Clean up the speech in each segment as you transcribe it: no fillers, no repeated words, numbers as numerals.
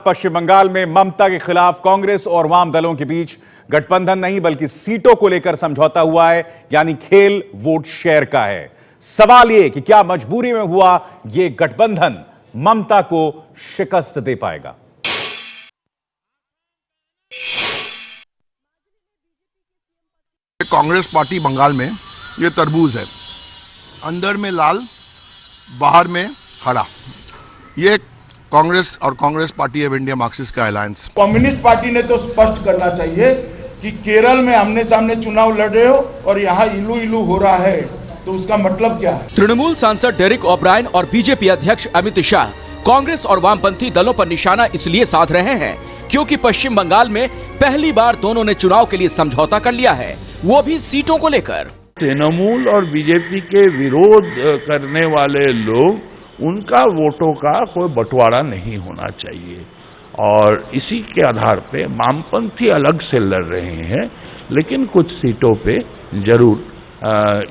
पश्चिम बंगाल में ममता के खिलाफ कांग्रेस और वाम दलों के बीच गठबंधन नहीं बल्कि सीटों को लेकर समझौता हुआ है, यानी खेल वोट शेयर का है। सवाल यह कि क्या मजबूरी में हुआ यह गठबंधन ममता को शिकस्त दे पाएगा। कांग्रेस पार्टी बंगाल में ये तरबूज है, अंदर में लाल, बाहर में हरा। ये कांग्रेस और Congress party of India Marxist का अलायंस। कम्युनिस्ट पार्टी ने तो स्पष्ट करना चाहिए कि केरल में आमने सामने चुनाव लड़ रहे हो और यहाँ इलू इलू हो रहा है, तो उसका मतलब क्या है। तृणमूल सांसद डेरिक ओब्रायन और बीजेपी अध्यक्ष अमित शाह कांग्रेस और वामपंथी दलों पर निशाना इसलिए साध रहे हैं क्योंकि पश्चिम बंगाल में पहली बार दोनों ने चुनाव के लिए समझौता कर लिया है, वो भी सीटों को लेकर। तृणमूल और बीजेपी के विरोध करने वाले लोग, उनका वोटों का कोई बंटवारा नहीं होना चाहिए और इसी के आधार पे वामपंथी अलग से लड़ रहे हैं, लेकिन कुछ सीटों पे जरूर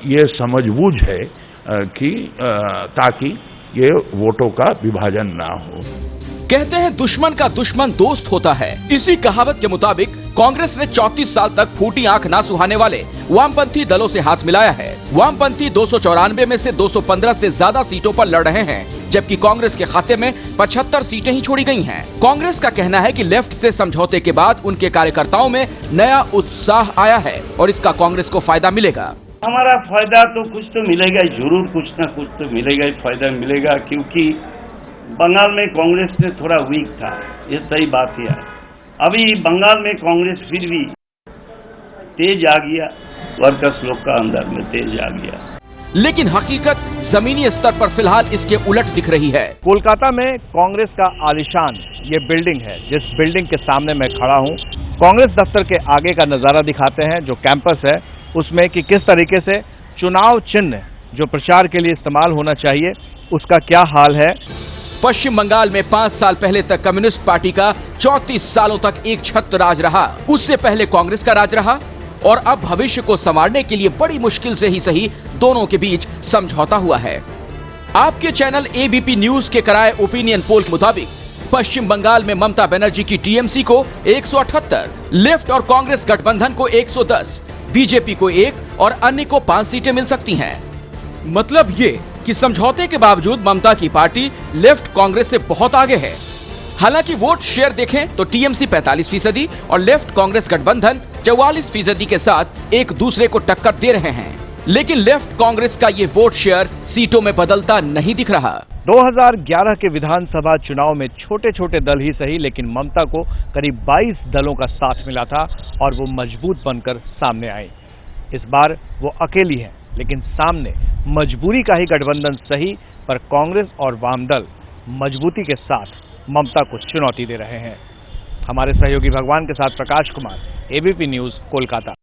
ये समझबूझ है कि ताकि ये वोटों का विभाजन ना हो। कहते हैं दुश्मन का दुश्मन दोस्त होता है। इसी कहावत के मुताबिक कांग्रेस ने 34 साल तक फूटी आंख ना सुहाने वाले वामपंथी दलों से हाथ मिलाया है। वामपंथी 294 में से 215 से ज्यादा सीटों पर लड़ रहे हैं, जबकि कांग्रेस के खाते में 75 सीटें ही छोड़ी गई हैं। कांग्रेस का कहना है कि लेफ्ट से समझौते के बाद उनके कार्यकर्ताओं में नया उत्साह आया है और इसका कांग्रेस को फायदा मिलेगा। हमारा फायदा तो कुछ तो मिलेगा ही, जरूर कुछ ना कुछ तो मिलेगा ही, फायदा मिलेगा, क्योंकि बंगाल में कांग्रेस से थोड़ा वीक था, ये सही बात है। अभी बंगाल में कांग्रेस फिर भी तेज आ गया, वर्कर्स लोग का अंदर में तेज आ गया। लेकिन हकीकत जमीनी स्तर पर फिलहाल इसके उलट दिख रही है। कोलकाता में कांग्रेस का आलिशान ये बिल्डिंग है, जिस बिल्डिंग के सामने मैं खड़ा हूँ। कांग्रेस दफ्तर के आगे का नजारा दिखाते हैं, जो कैंपस है उसमें कि किस तरीके से चुनाव चिन्ह जो प्रचार के लिए इस्तेमाल होना चाहिए उसका क्या हाल है। पश्चिम बंगाल में 5 साल पहले तक कम्युनिस्ट पार्टी का 34 सालों तक एक छत्र राज रहा, उससे पहले कांग्रेस का राज रहा और अब भविष्य को संवारने के लिए बड़ी मुश्किल से ही सही दोनों के बीच समझौता हुआ है। आपके चैनल एबीपी न्यूज के कराए ओपिनियन पोल के मुताबिक पश्चिम बंगाल में ममता बनर्जी की टीएमसी को 178, लेफ्ट और कांग्रेस गठबंधन को 110, बीजेपी को 1 और अन्य को 5 सीटें मिल सकती हैं। मतलब ये कि समझौते के बावजूद ममता की पार्टी लेफ्ट कांग्रेस से बहुत आगे है। हालांकि वोट शेयर देखें तो टीएमसी 45% और लेफ्ट कांग्रेस गठबंधन 44% के साथ एक दूसरे को टक्कर दे रहे हैं, लेकिन लेफ्ट कांग्रेस का ये वोट शेयर सीटों में बदलता नहीं दिख रहा। 2011 के विधानसभा चुनाव में छोटे छोटे दल ही सही, लेकिन ममता को करीब 22 दलों का साथ मिला था और वो मजबूत बनकर सामने आई। इस बार वो अकेली है, लेकिन सामने मजबूरी का ही गठबंधन सही, पर कांग्रेस और वाम दल मजबूती के साथ ममता को चुनौती दे रहे हैं। हमारे सहयोगी भगवान के साथ प्रकाश कुमार, एबीपी न्यूज, कोलकाता।